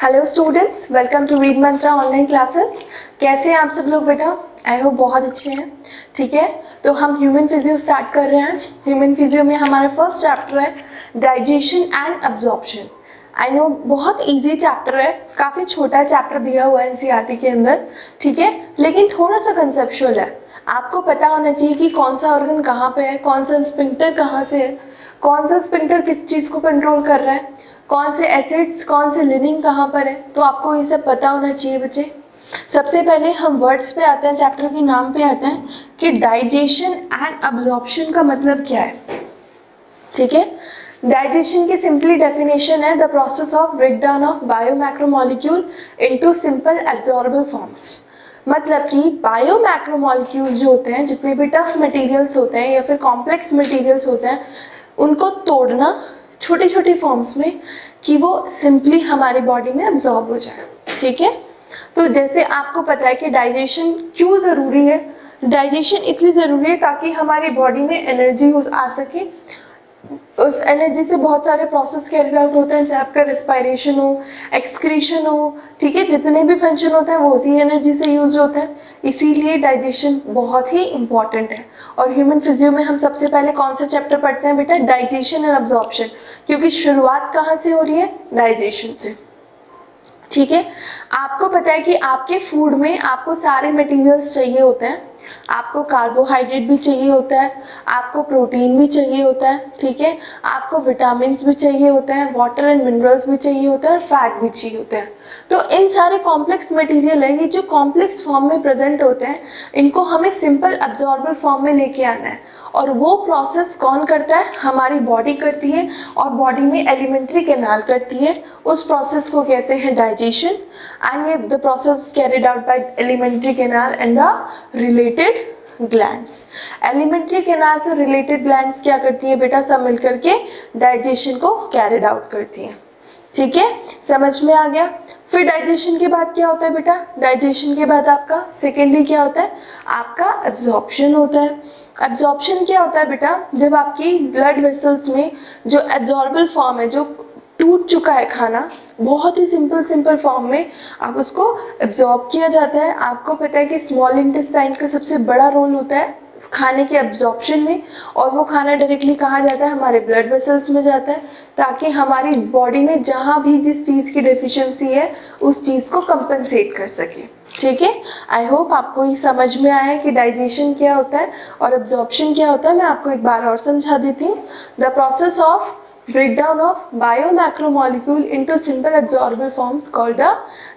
Hello students, welcome to read Mantra online classes. कैसे हैं आप सब लोग बेटा? आई होप बहुत अच्छे हैं। ठीक है, तो हम ह्यूमन फिजियो स्टार्ट कर रहे हैं आज। ह्यूमन फिजियो में हमारा फर्स्ट चैप्टर है digestion and absorption. I know बहुत इजी चैप्टर है, काफ़ी छोटा चैप्टर दिया हुआ है एनसीईआरटी के अंदर। ठीक है, लेकिन थोड़ा सा कंसेप्चुअल है। आपको पता होना चाहिए कि कौन सा ऑर्गन कहाँ पे है, कौन सा स्पिंक्टर कहाँ से है, कौन सा स्पिंक्टर किस चीज़ को कंट्रोल कर रहा है, कौन से एसिड्स कौन से लिनिंग कहाँ पर है, तो आपको ये सब पता होना चाहिए बच्चे। सबसे पहले हम वर्ड्स पे आते हैं, चैप्टर के नाम पे आते हैं कि डाइजेशन एंड अब्जॉर्प्शन का मतलब क्या है। ठीक है, डाइजेशन की सिंपली डेफिनेशन है the process of breakdown of biomacromolecule into simple absorbable forms. मतलब कि बायोमैक्रोमोलिक्यूल्स जो होते हैं, जितने भी टफ मटेरियल्स होते हैं या फिर कॉम्प्लेक्स मटेरियल्स होते हैं, उनको तोड़ना छोटी छोटी फॉर्म्स में कि वो सिंपली हमारी बॉडी में अब्जॉर्ब हो जाए। ठीक है, तो जैसे आपको पता है कि डाइजेशन क्यों ज़रूरी है। डाइजेशन इसलिए ज़रूरी है ताकि हमारी बॉडी में एनर्जी आ सके। उस एनर्जी से बहुत सारे प्रोसेस कैरी आउट होते हैं, चाहे आपका रेस्पिरेशन हो, एक्सक्रीशन हो। ठीक है, जितने भी फंक्शन होते हैं वो उसी एनर्जी से यूज होते हैं, इसीलिए डाइजेशन बहुत ही इंपॉर्टेंट है। और ह्यूमन फिजियो में हम सबसे पहले कौन सा चैप्टर पढ़ते हैं बेटा? डाइजेशन एंड अब्जॉर्प्शन, क्योंकि शुरुआत कहाँ से हो रही है? डाइजेशन से। ठीक है, आपको पता है कि आपके फूड में आपको सारे मटेरियल्स चाहिए होते हैं। आपको कार्बोहाइड्रेट भी चाहिए होता है, आपको प्रोटीन भी चाहिए होता है। ठीक है, आपको विटामिन भी चाहिए होते हैं, वाटर एंड मिनरल्स भी चाहिए होता है और फैट भी चाहिए होता है। तो इन सारे कॉम्प्लेक्स मटेरियल है, ये जो कॉम्प्लेक्स फॉर्म में प्रेजेंट होते हैं, इनको हमें सिंपल अब्जॉर्बल फॉर्म में लेके आना है। और वो प्रोसेस कौन करता है? हमारी बॉडी करती है, और बॉडी में एलिमेंट्री कैनाल करती है। उस प्रोसेस को कहते हैं डाइजेशन, एंड ये the process carried out by elementary canal and the related glands. Alimentary canal से रिलेटेड ग्लैंड्स क्या करती है बेटा? सब मिलकर के डाइजेशन को कैरिड आउट करती हैं। ठीक है, समझ में आ गया। फिर डाइजेशन के बाद क्या होता है बेटा? डाइजेशन के बाद आपका सेकेंडली क्या होता है? आपका एब्जॉर्प्शन होता है। एब्जॉर्प्शन क्या होता है बेटा? जब आपकी ब्लड वेसल्स में जो एब्जॉर्बल फॉर्म है, जो टूट चुका है खाना, बहुत ही सिंपल फॉर्म में आप उसको एब्जॉर्ब किया जाता है। आपको पता है कि स्मॉल इंटेस्टाइन का सबसे बड़ा रोल होता है खाने के एब्जॉर्प्शन में, और वो खाना डायरेक्टली कहाँ जाता है? हमारे ब्लड वेसल्स में जाता है, ताकि हमारी बॉडी में जहाँ भी जिस चीज़ की डेफिशिएंसी है उस चीज़ को कंपनसेट कर सके। ठीक है, आई होप आपको ये समझ में आया है कि डाइजेशन क्या होता है और एब्जॉर्प्शन क्या होता है। मैं आपको एक बार और समझा देती हूँ। The process of breakdown of biomacromolecule into simple absorbable forms called the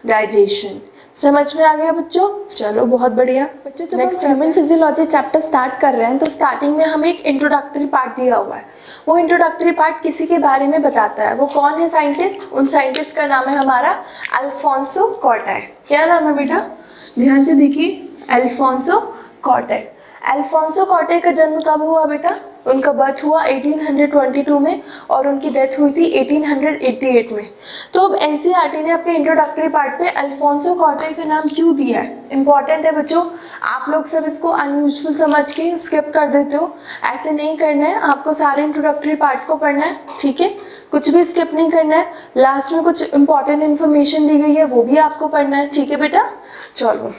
digestion। समझ में आ गया बच्चों? चलो बहुत बढ़िया बच्चों। जब next human physiology chapter start कर रहे हैं तो स्टार्टिंग में हमें एक इंट्रोडक्टरी पार्ट दिया हुआ है। वो इंट्रोडक्टरी पार्ट किसी के बारे में बताता है। वो कौन है साइंटिस्ट? उन साइंटिस्ट का नाम है हमारा अल्फोंसो कॉर्टे। क्या नाम है बेटा? ध्यान से देखिए, अल्फोंसो कॉर्टे। अल्फोंसो कॉर्टे का जन्म कब हुआ बेटा? उनका बर्थ हुआ 1822 में और उनकी डेथ हुई थी 1888 में। तो अब एनसीईआरटी ने अपने इंट्रोडक्टरी पार्ट पे अल्फोंसो कॉर्टे का नाम क्यों दिया है? इंपॉर्टेंट है बच्चों। आप लोग सब इसको अनयूजफुल समझ के स्किप कर देते हो, ऐसे नहीं करना है। आपको सारे इंट्रोडक्टरी पार्ट को पढ़ना है। ठीक है, कुछ भी स्किप नहीं करना है। लास्ट में कुछ इंपॉर्टेंट इन्फॉर्मेशन दी गई है, वो भी आपको पढ़ना है। ठीक है बेटा, चलो।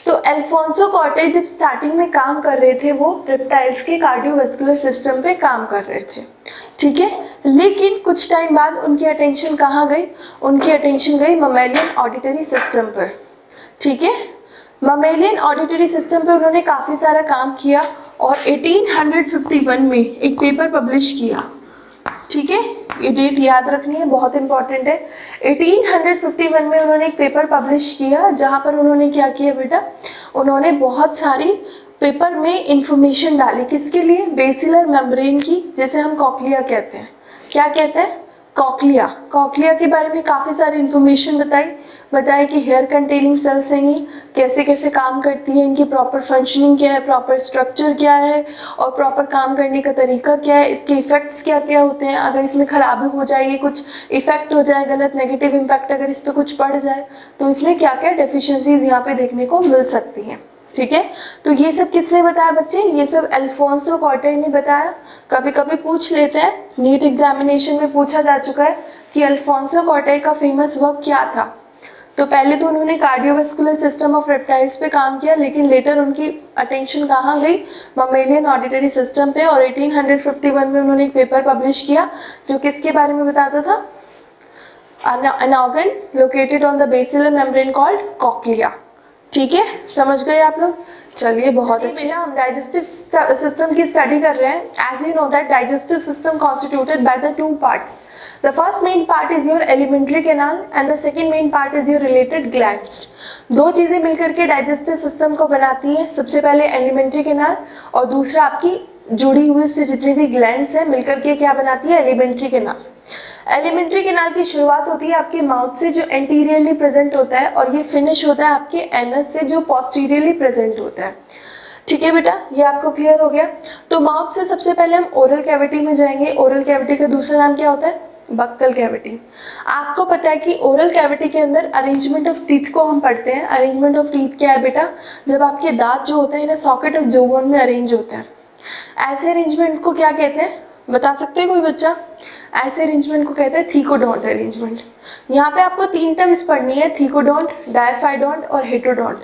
तो अल्फोंसो कॉर्टे जब स्टार्टिंग में काम कर रहे थे, वो रेप्टाइल्स के कार्डियोवास्कुलर सिस्टम पे काम कर रहे थे। ठीक है, लेकिन कुछ टाइम बाद उनकी अटेंशन कहाँ गई? उनकी अटेंशन गई ममेलियन ऑडिटरी सिस्टम पर। ठीक है, ममेलियन ऑडिटरी सिस्टम पे उन्होंने काफ़ी सारा काम किया और 1851 में एक पेपर पब्लिश किया। ठीक है, ये डेट याद रखनी है, बहुत इंपॉर्टेंट है। 1851 में उन्होंने एक पेपर पब्लिश किया, जहाँ पर उन्होंने क्या किया बेटा? उन्होंने बहुत सारी पेपर में इंफॉर्मेशन डाली। किसके लिए? बेसिलर मेम्ब्रेन की, जिसे हम कॉक्लिया कहते हैं। क्या कहते हैं? कॉक्लिया। कॉक्लिया के बारे में काफ़ी सारी इंफॉर्मेशन बताई कि हेयर कंटेनिंग सेल्स हैं ये, कैसे कैसे काम करती है, इनकी प्रॉपर फंक्शनिंग क्या है, प्रॉपर स्ट्रक्चर क्या है और प्रॉपर काम करने का तरीका क्या है, इसके इफेक्ट्स क्या क्या होते हैं। अगर इसमें खराबी हो जाएगी, कुछ इफेक्ट हो जाए, गलत नेगेटिव इम्पैक्ट अगर इस पर कुछ पड़ जाए, तो इसमें क्या क्या डेफिशिएंसीज यहाँ पे देखने को मिल सकती हैं। ठीक है, तो ये सब किसने बताया बच्चे? ये सब अल्फोंसो कॉर्टे ने बताया। कभी कभी पूछ लेते हैं, नीट एग्जामिनेशन में पूछा जा चुका है कि अल्फोंसो कॉर्टे का फेमस वर्क क्या था। तो पहले तो उन्होंने कार्डियोवास्कुलर सिस्टम ऑफ रेप्टाइल्स पे काम किया, लेकिन लेटर उनकी अटेंशन कहाँ गई? ममेलियन ऑडिटरी सिस्टम पे, और 1851 में उन्होंने एक पेपर पब्लिश किया जो किसके बारे में बताता था? an organ located on the basilar membrane called cochlea। ठीक है, समझ गए आप लोग? चलिए बहुत अच्छे। हम डाइजेस्टिव सिस्टम की स्टडी कर रहे हैं। As you know that digestive system constituted by the two parts. The first main part is your elementary canal and the second main part is your related glands. दो चीजें मिलकर के digestive system को बनाती है। सबसे पहले एलिमेंट्री कैनाल और दूसरा आपकी जुड़ी हुई उससे जितनी भी ग्लैंड्स हैं मिलकर के क्या बनाती है? Alimentary canal. एलिमेंट्री कैनाल की शुरुआत होती है आपके माउथ से जो एंटीरियरली प्रेजेंट होता है, और ये फिनिश होता है आपके एनस से जो पोस्टीरियरली प्रेजेंट होता है। ठीक है बेटा, ये आपको क्लियर हो गया? तो माउथ से सबसे पहले हम ओरल कैविटी में जाएंगे। ओरल कैविटी का दूसरा नाम क्या होता है? Buccal cavity. आपको पता है कि ओरल कैविटी के अंदर अरेंजमेंट ऑफ टीथ को हम पढ़ते हैं। अरेंजमेंट ऑफ टीथ क्या है बेटा? जब आपके दांत जो होते हैं ना सॉकेट ऑफ जोबोन में अरेंज होते हैं। ऐसे अरेंजमेंट को क्या कहते हैं? बता सकते हैं कोई बच्चा? ऐसे अरेंजमेंट को कहते हैं थीकोडोंट अरेंजमेंट। यहाँ पे आपको तीन टर्म्स पढ़नी है, थीकोडोंट, डायफाइडोंट और हेटेरोडोंट।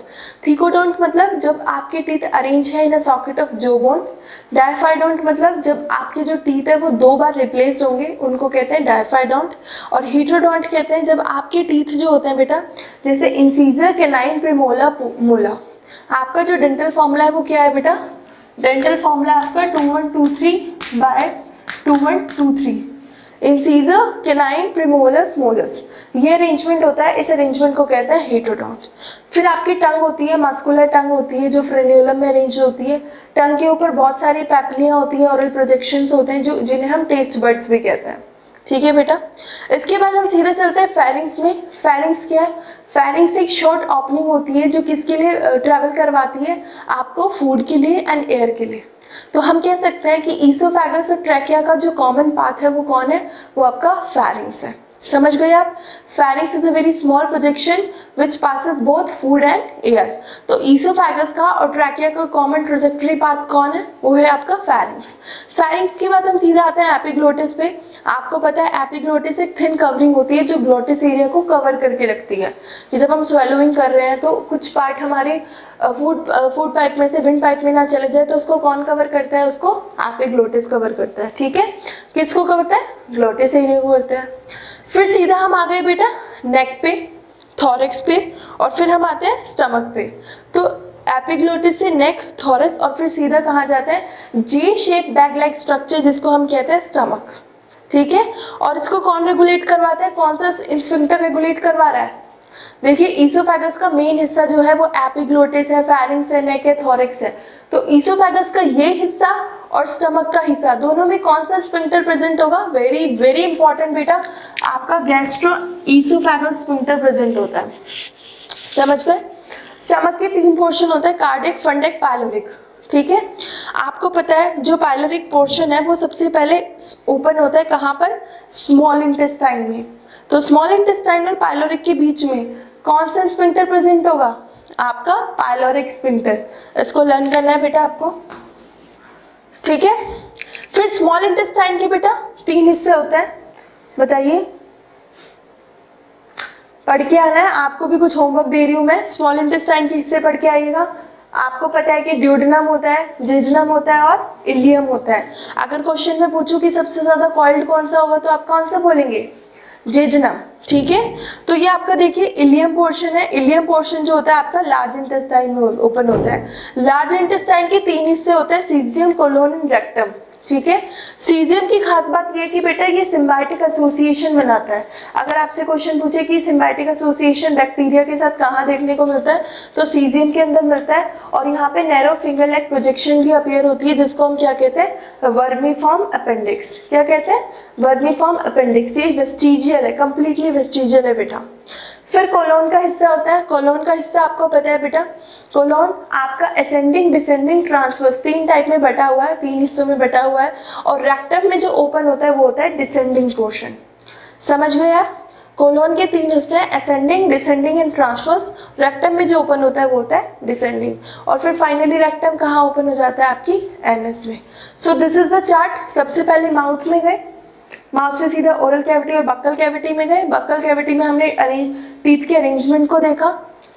थीकोडोंट मतलब जब आपके टीथ अरेंज है इन अ सॉकेट ऑफ जोबोन। डायफाइडोंट मतलब जब आपके जो टीथ है वो दो बार रिप्लेस होंगे, उनको कहते हैं डायफाइडोंट। और हेटेरोडोंट कहते हैं जब आपके टीथ जो होते हैं बेटा, जैसे इंसीजर, कैनाइन, प्रीमोलर, मोलर। आपका जो डेंटल फॉर्मूला है वो क्या है बेटा? डेंटल फॉर्मूला आपका 2123/2123। इंसीजर, कैनाइन, प्रीमोलर्स, मोलर्स, ये अरेंजमेंट होता है। इस अरेंजमेंट को कहते हैं हेटेरोडोंट। फिर आपकी टंग होती है, मस्कुलर टंग होती है जो फ्रेन्यूलम में अरेंज होती है। टंग के ऊपर बहुत सारी पैपिलियां होती है, ओरल प्रोजेक्शंस होते हैं जो जिन्हें हम टेस्ट बड्स भी कहते हैं। ठीक है बेटा, इसके बाद हम सीधे चलते हैं फेरिंग्स में। फेरिंग्स क्या है? फेरिंग्स एक शॉर्ट ओपनिंग होती है जो किसके लिए ट्रैवल करवाती है? आपको फूड के लिए एंड एयर के लिए। तो हम कह सकते हैं कि ईसोफेगस और ट्रैकिया का जो कॉमन पाथ है वो कौन है? वो आपका फेरिंग्स है। समझ गए आप? Pharynx is a very small projection which passes both food and air. तो ईसोफेगस का और ट्रैकिया का कॉमन ट्रेजेक्टरी पाथ कौन है? वो है आपका फेरिंग्स। फेरिंग्स के बाद हम सीधा आते हैं एपिग्लोटिस पे। आपको पता है एपिग्लोटिस एक थिन कवरिंग होती है जो ग्लोटिस एरिया को कवर करके रखती है। जब हम स्वेलोइंग कर रहे हैं तो कुछ पार्ट हमारे फूड पाइप में से विंड पाइप में ना चले जाए तो उसको कौन कवर करता है? उसको एपिग्लोटिस कवर करता है। ठीक है, किसको करता है? ग्लोटिस एरिया को करता है। फिर सीधा हम आ गए बेटा नेक पे, थॉरेक्स पे, और फिर हम आते हैं स्टमक पे। तो एपिग्लोटिस से नेक, थॉरस, और फिर सीधा कहाँ जाते हैं? जे शेप बैग लाइक स्ट्रक्चर जिसको हम कहते हैं स्टमक। ठीक है, और इसको कौन रेगुलेट करवाता है? कौन सा स्फिंक्टर रेगुलेट करवा रहा है? देखिए ईसोफेगस का मेन हिस्सा जो है वो एपिग्लोटिस है, फेरिंग्स है, नेक है, थॉरेक्स है। तो ईसोफेगस का ये हिस्सा और स्टमक का हिस्सा दोनों में कौन सा स्फिंक्टर प्रेजेंट होगा? वेरी वेरी इंपॉर्टेंट बेटा, आपका गैस्ट्रो ईसोफेगल स्फिंक्टर प्रेजेंट होता है। समझ गए? स्टमक के तीन पोर्शन होता है, कार्डिक, फंडिक, पाइलोरिक। ठीक है, आपको पता है जो पाइलोरिक पोर्शन है वो सबसे पहले ओपन होता है कहाँ पर? स्मॉल इंटेस्टाइन में। तो स्मॉल इंटेस्टाइन और पाइलोरिक के बीच में कौन सा स्फिंक्टर प्रेजेंट होगा? आपका पाइलोरिक स्फिंक्टर। इसको लर्न करना है बेटा आपको। ठीक है, फिर स्मॉल इंटेस्टाइन के बेटा तीन हिस्से होते हैं, बताइए, पढ़ के आना है। आपको भी कुछ होमवर्क दे रही हूं मैं, स्मॉल इंटेस्टाइन के हिस्से पढ़ के आइएगा। आपको पता है कि ड्यूडेनम होता है, जिजनम होता है और इलियम होता है। अगर क्वेश्चन में पूछूं कि सबसे ज्यादा कॉइल्ड कौन सा होगा तो आप कौन सा बोलेंगे? जिजनम। ठीक है, तो ये आपका देखिए इलियम पोर्शन है। इलियम पोर्शन जो होता है आपका लार्ज इंटेस्टाइन में ओपन होता है। लार्ज इंटेस्टाइन के तीन हिस्से होते हैं, सीजियम, कोलोन एंड रेक्टम। ठीक है, सीजियम की खास बात यह है कि बेटा ये सिम्बायोटिक एसोसिएशन बनाता है। अगर आपसे क्वेश्चन पूछे कि सिम्बायोटिक एसोसिएशन बैक्टीरिया के साथ कहाँ देखने को मिलता है तो सीजियम के अंदर मिलता है। और यहाँ पे नैरो फिंगर लाइक प्रोजेक्शन भी अपीयर होती है जिसको हम क्या कहते हैं? Vermiform appendix. क्या कहते हैं? Vermiform appendix. ये वेस्टिजियल है, कंप्लीटली वेस्टिजियल है बेटा। फिर कोलोन का हिस्सा होता है। कोलोन का हिस्सा आपको पता है बेटा, कोलोन आपका असेंडिंग, डिसेंडिंग, ट्रांसवर्स तीन टाइप में बटा हुआ है, तीन हिस्सों में बटा हुआ है। और रेक्टम में जो ओपन होता है वो होता है डिसेंडिंग पोर्शन। समझ गए आप? कोलोन के 3 हिस्से हैं, ascending, descending and transverse. Rectum में जो ओपन होता है वो होता है डिसेंडिंग, और फिर फाइनली रेक्टम कहाँ ओपन हो जाता है आपकी एनएस में। So this is the chart. सबसे पहले माउथ में गए, माउथ से सीधा ओरल कैविटी और बक्कल कैविटी में गए। बक्कल कैविटी में हमने टीथ के अरेंजमेंट को देखा।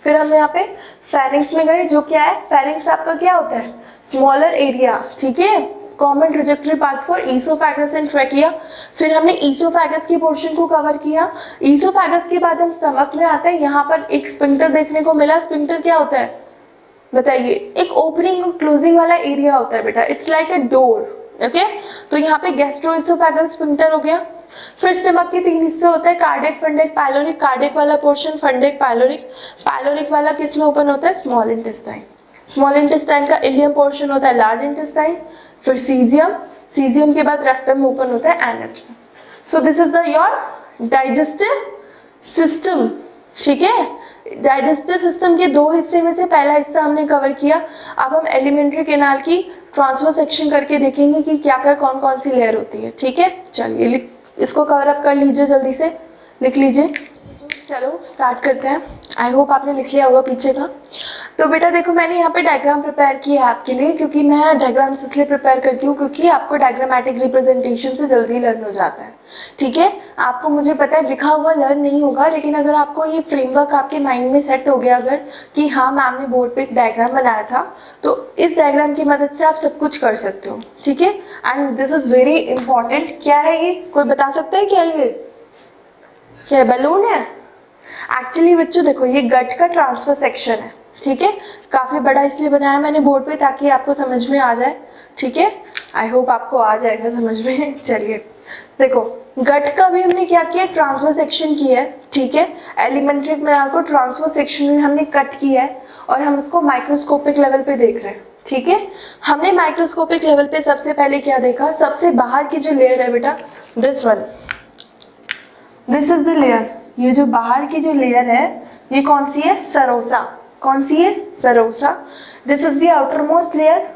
फिर हम यहाँ पे फेरिंग्स में गए, जो क्या है, फेरिंग्स आपका क्या होता है, स्मॉलर एरिया, ठीक है, common trajectory part for oesophagus and trachea. फिर हमने ईसोफेगस के पोर्शन को कवर किया। ईसोफेगस के बाद हम स्टमक में आते हैं। यहाँ पर एक स्फिंक्टर देखने को मिला। स्फिंक्टर क्या होता है बताइए, एक ओपनिंग और क्लोजिंग वाला एरिया होता है बेटा, it's like a door, okay. तो यहाँ पे गैस्ट्रोइसोफेगल स्फिंक्टर हो गया। फिर स्टमक के 3 हिस्से होते हैं, कार्डियक, फंडिक, पाइलोरिक। कार्डियक वाला पोर्शन फंडिक, पाइलोरिक। पाइलोरिक वाला किस में ओपन होता है, स्मॉल इंटेस्टाइन। स्मॉल इंटेस्टाइन का इलियम पोर्शन होता है लार्ज इंटेस्टाइन। फिर सीजियम, सीजियम के बाद रेक्टम में ओपन होता है एनस में। So this is the your digestive system, ठीक है। डाइजेस्टिव सिस्टम के 2 हिस्से में से पहला हिस्सा हमने कवर किया। अब हम एलिमेंट्री कैनाल की ट्रांसफर सेक्शन करके देखेंगे कि क्या क्या कौन कौन सी लेयर होती है, ठीक है। चलिए इसको कवर अप कर लीजिए, जल्दी से लिख लीजिए। चलो स्टार्ट करते हैं। आई होप आपने लिख लिया होगा पीछे का। तो बेटा देखो, मैंने यहाँ पे डायग्राम प्रिपेयर किया है आपके लिए, क्योंकि मैं डायग्राम्स इसलिए प्रिपेयर करती हूँ क्योंकि आपको डायग्रामेटिक रिप्रेजेंटेशन से जल्दी लर्न हो जाता है, ठीक है। आपको मुझे पता है लिखा हुआ लर्न नहीं होगा, लेकिन अगर आपको ये फ्रेमवर्क आपके माइंड में सेट हो गया अगर कि हाँ मैम ने बोर्ड पे एक डायग्राम बनाया था, तो इस डायग्राम की मदद से आप सब कुछ कर सकते हो, ठीक है। And this is very important. क्या है ये, कोई बता सकता है क्या ये, क्या बलून है? एक्चुअली बच्चों देखो, ये गट का ट्रांसफर सेक्शन है, ठीक है। काफी बड़ा इसलिए बनाया मैंने बोर्ड पे ताकि आपको समझ में आ जाए, ठीक है। आई होप आपको आ जाएगा समझ में। चलिए देखो, गट का भी हमने क्या किया, ट्रांसफर सेक्शन किया है, ठीक है। एलिमेंट्री कैनाल को ट्रांसफर सेक्शन में हमने कट किया है और हम इसको माइक्रोस्कोपिक लेवल पे देख रहे हैं, ठीक है। हमने माइक्रोस्कोपिक लेवल पे सबसे पहले क्या देखा, सबसे बाहर की जो लेयर है बेटा, this one, this is the layer. ये जो बाहर की जो लेयर है ये कौन सी है, सरोसा। कौन सी है, सरोसा। This is the outer most layer,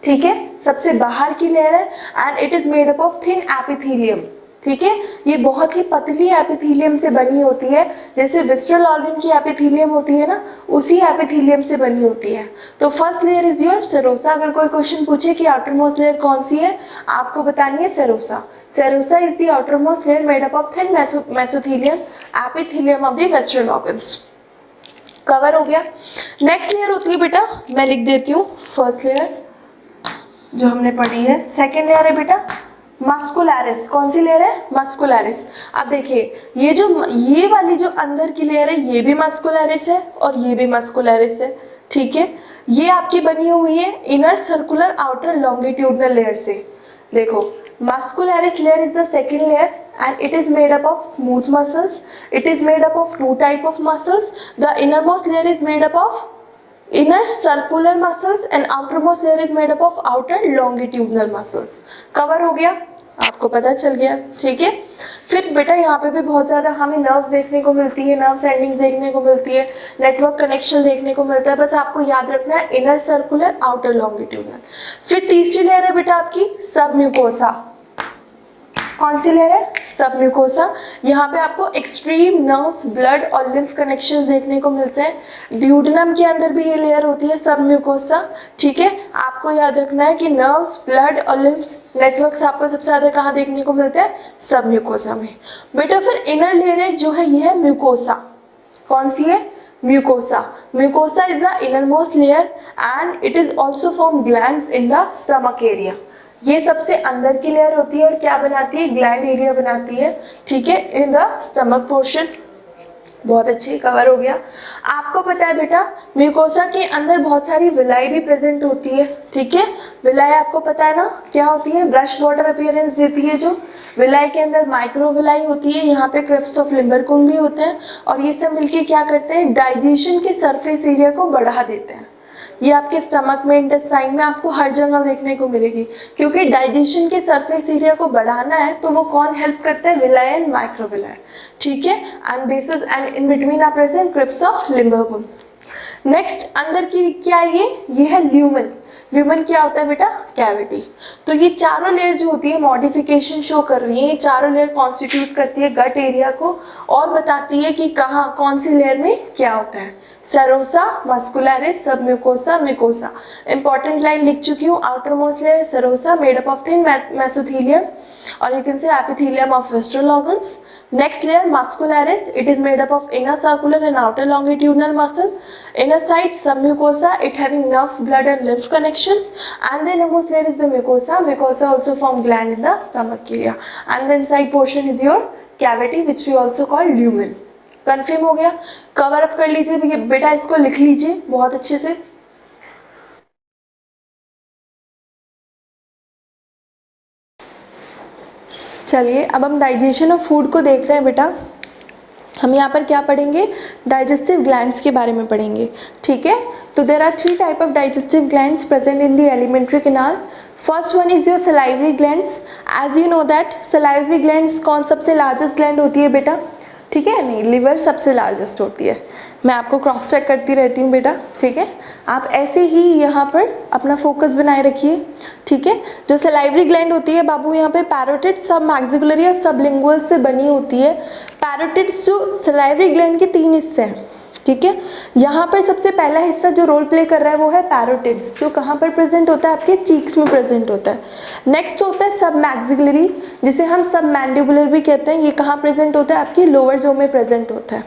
ठीक है, सबसे बाहर की लेयर है। And it is made up of thin epithelium, ठीक है। ये बहुत ही पतली एपिथेलियम से बनी होती है, जैसे विस्ट्रल ऑर्गन की एपिथेलियम होती है ना, उसी एपिथेलियम से बनी होती है। तो first layer is your serosa. अगर कोई क्वेश्चन पूछे कि आउटर मोस्ट लेयर कौन सी है, आपको बतानी है serosa. Serosa is the outer most layer made up of thin mesothelium epithelium of the विस्ट्रल organs. Cover हो गया। नेक्स्ट लेयर होती है बेटा, मैं लिख देती हूँ, फर्स्ट लेयर जो हमने पढ़ी है। सेकेंड लेयर है बेटा मस्कुलरिस। कौन सी लेयर है, मस्कुलरिस। अब देखिए, ये वाली जो अंदर की लेयर है ये भी मस्कुलरिस है और ये भी मस्कुलरिस है, ठीक है। ये आपकी बनी हुई है inner circular outer longitudinal layer से। देखो, muscularis layer is the second layer and it is made up of smooth muscles. It is made up of 2 type of muscles. The innermost layer is made up of inner circular muscles and outermost layer is made up of outer longitudinal muscles. Cover हो गया, आपको पता चल गया, ठीक है। फिर बेटा यहाँ पे भी बहुत ज्यादा हमें नर्व्स देखने को मिलती है, नर्व एंडिंग देखने को मिलती है, नेटवर्क कनेक्शन देखने को मिलता है। बस आपको याद रखना है इनर सर्कुलर आउटर लॉन्गिट्यूडनल। फिर तीसरी लेयर है बेटा आपकी सबम्यूकोसा। कौन सी लेयर है, सबम्यूकोसा। यहाँ पे आपको एक्सट्रीम नर्व्स, ब्लड और लिम्फ कनेक्शंस देखने को मिलते हैं। ड्यूडेनम के अंदर भी ये लेयर होती है सबम्यूकोसा, ठीक है। आपको याद रखना है कि नर्व्स, ब्लड और लिम्फ नेटवर्क्स आपको सबसे ज्यादा कहाँ देखने को मिलते हैं, सबम्यूकोसा में। बेटा फिर इनर लेयर है जो है, ये है म्यूकोसा। कौन सी है, mucosa. Mucosa is the innermost layer and it is also from glands in the stomach area. ये सबसे अंदर की लेयर होती है और क्या बनाती है, ग्लैंड एरिया बनाती है, ठीक है, इन द स्टमक पोर्शन। बहुत अच्छे, कवर हो गया। आपको पता है बेटा म्यूकोसा के अंदर बहुत सारी विलाई भी प्रेजेंट होती है, ठीक है। विलाई आपको पता है ना क्या होती है, ब्रश बॉर्डर अपीयरेंस देती है। जो विलाई के अंदर माइक्रो विलाई होती है, यहाँ पे क्रिप्स ऑफ लिम्बरकुन भी होते हैं और ये सब मिलके क्या करते हैं, डाइजेशन के सरफेस एरिया को बढ़ा देते हैं। ये आपके स्टमक में, इंटेस्टाइन में आपको हर जगह देखने को मिलेगी, क्योंकि डाइजेशन के सरफेस एरिया को बढ़ाना है तो वो कौन हेल्प करते हैं, विलाई एंड माइक्रोविलाई, ठीक है। And basis and in between are present crypts of Lieberkuhn. Next अंदर की क्या है, ये है ल्यूमेन। ल्यूमन क्या होता है बेटा? कैविटी। तो ये चारों लेयर जो होती है मॉडिफिकेशन शो कर रही है, ये चारों लेयर कॉन्स्टिट्यूट करती है गट एरिया को और बताती है कि कहाँ कौन सी लेयर में क्या होता है। Serosa, muscularis, submucosa, mucosa. Important line लिख चुकी हूँ। Outer most layer serosa made up of thin mesothelium or you can say epithelium of visceral organs. Next layer muscularis, it is made up of inner circular and outer longitudinal muscle. Inner side submucosa, it having nerves, blood and lymph connections. And the innermost layer is the mucosa. Mucosa also form gland in the stomach area. And the inside portion is your cavity which we also call lumen. Confirm हो गया? Cover up कर लीजिए बेटा, इसको लिख लीजिए बहुत अच्छे से। चलिए अब हम डाइजेशन ऑफ फूड को देख रहे हैं बेटा। हम यहाँ पर क्या पढ़ेंगे? डाइजेस्टिव ग्लैंड्स के बारे में पढ़ेंगे, ठीक है। तो there are 3 type of digestive glands present in the elementary canal. First one is your salivary glands. As you know that salivary glands कौन सबसे लार्जेस्ट ग्लैंड होती है बेटा? ठीक है, नहीं, लिवर सबसे लार्जेस्ट होती है। मैं आपको क्रॉस चेक करती रहती हूँ बेटा, ठीक है। आप ऐसे ही यहाँ पर अपना फोकस बनाए रखिए, ठीक है। जो सलाइवरी ग्लैंड होती है बाबू, यहाँ पे पैरोटिड, सब मैक्सिकुलरी और सबलिंगुअल से बनी होती है। पैरोटिड्स जो सलाइवरी ग्लैंड के 3 हिस्से हैं, ठीक है। यहाँ पर सबसे पहला हिस्सा जो रोल प्ले कर रहा है वो है पैरोटिड्स, जो कहाँ पर प्रेजेंट होता है? आपके चीक्स में प्रेजेंट होता है। नेक्स्ट होता है सब मैक्सिकुलरी, जिसे हम सब मैंडिबुलर भी कहते हैं। ये कहाँ प्रेजेंट होता है? आपकी लोअर जो में प्रेजेंट होता है।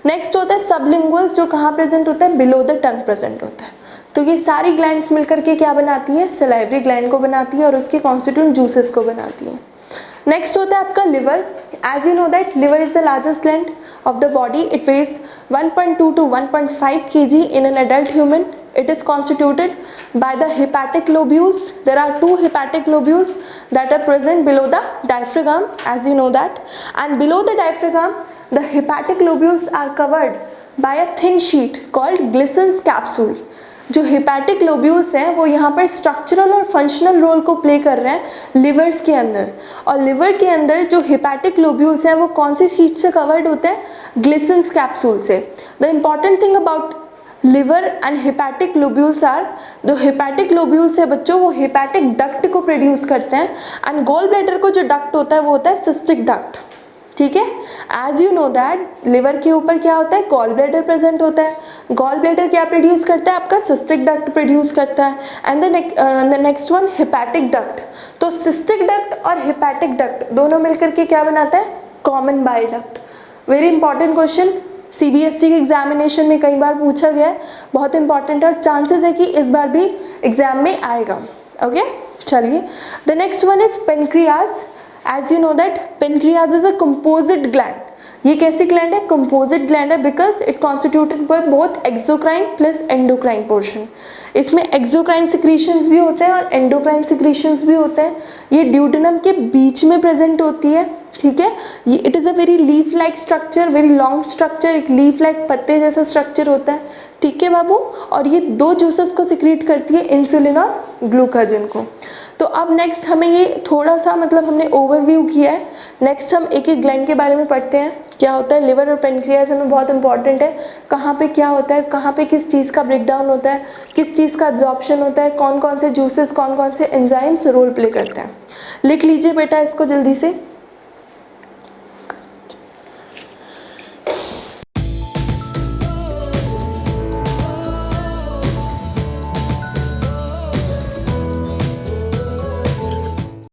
नेक्स्ट होता है सबलिंगुअल्स, जो कहाँ प्रेजेंट होता है? बिलो द टंग प्रेजेंट होता है। तो ये सारी ग्लैंड्स मिलकर के क्या बनाती है? सलाइवरी ग्लैंड को बनाती है और उसके कॉन्स्टिट्यूएंट जूसेस को बनाती है। नेक्स्ट होता है आपका liver. As you know that liver is the largest gland of the body. It weighs 1.2 to 1.5 kg in an adult human. It is constituted by the hepatic lobules. There are 2 hepatic lobules that are present below the diaphragm, as you know that. And below the diaphragm, the hepatic lobules are covered by a thin sheet called Glissen's capsule. जो hepatic lobules हैं वो यहाँ पर structural और functional role को play कर रहे हैं लिवर्स के अंदर। और लिवर के अंदर जो हिपैटिक लोब्यूल्स हैं वो कौन सी शीट से कवर्ड होते हैं? ग्लिसन्स कैप्सूल से। The important thing about liver and hepatic lobules are, जो हिपैटिक लोब्यूल्स है बच्चों वो हिपैटिक डक्ट को प्रोड्यूस करते हैं। एंड गॉल ब्लैडर को जो डक्ट होता है वो होता है सिस्टिक डक्ट, ठीक है। As you know that liver के ऊपर क्या होता है? गॉल ब्लैडर प्रेजेंट होता है। गॉल ब्लैडर क्या प्रोड्यूस करता है? आपका सिस्टिक डक्ट प्रोड्यूस करता है। And the next one hepatic duct. तो सिस्टिक डक्ट और हिपैटिक डक्ट दोनों मिलकर के क्या बनाता है? Common bile duct. Very important question, CBSE के एग्जामिनेशन में कई बार पूछा गया है, बहुत इंपॉर्टेंट है और चांसेस है कि इस बार भी एग्जाम में आएगा। ओके, चलिए the next one is pancreas. As you know that pancreas is a composite gland. ये कैसी ग्लैंड है? कंपोजिट ग्लैंड है because it constituted by both exocrine plus endocrine portion. इसमें एक्सोक्राइन सिक्रीशंस भी होते हैं और एंडोक्राइन सिक्रीशंस भी होते हैं। ये ड्यूडेनम के बीच में प्रेजेंट होती है, ठीक है। ये it is a very leaf like structure, very long structure, एक लीफ लाइक पत्ते जैसा स्ट्रक्चर होता है, ठीक है बाबू। और ये 2 जूसेस को सिक्रीट करती है, इंसुलिन और ग्लूकाजन को। तो अब नेक्स्ट हमें ये थोड़ा सा मतलब हमने ओवरव्यू किया है। नेक्स्ट हम एक एक ग्लैंड के बारे में पढ़ते हैं। क्या होता है? लिवर और पेनक्रियाज हमें बहुत इंपॉर्टेंट है। कहाँ पे क्या होता है, कहाँ पे किस चीज़ का ब्रेकडाउन होता है, किस चीज़ का एब्जॉर्प्शन होता है, कौन कौन से जूसेस, कौन कौन से एंजाइम्स रोल प्ले करते हैं। लिख लीजिए बेटा इसको जल्दी से।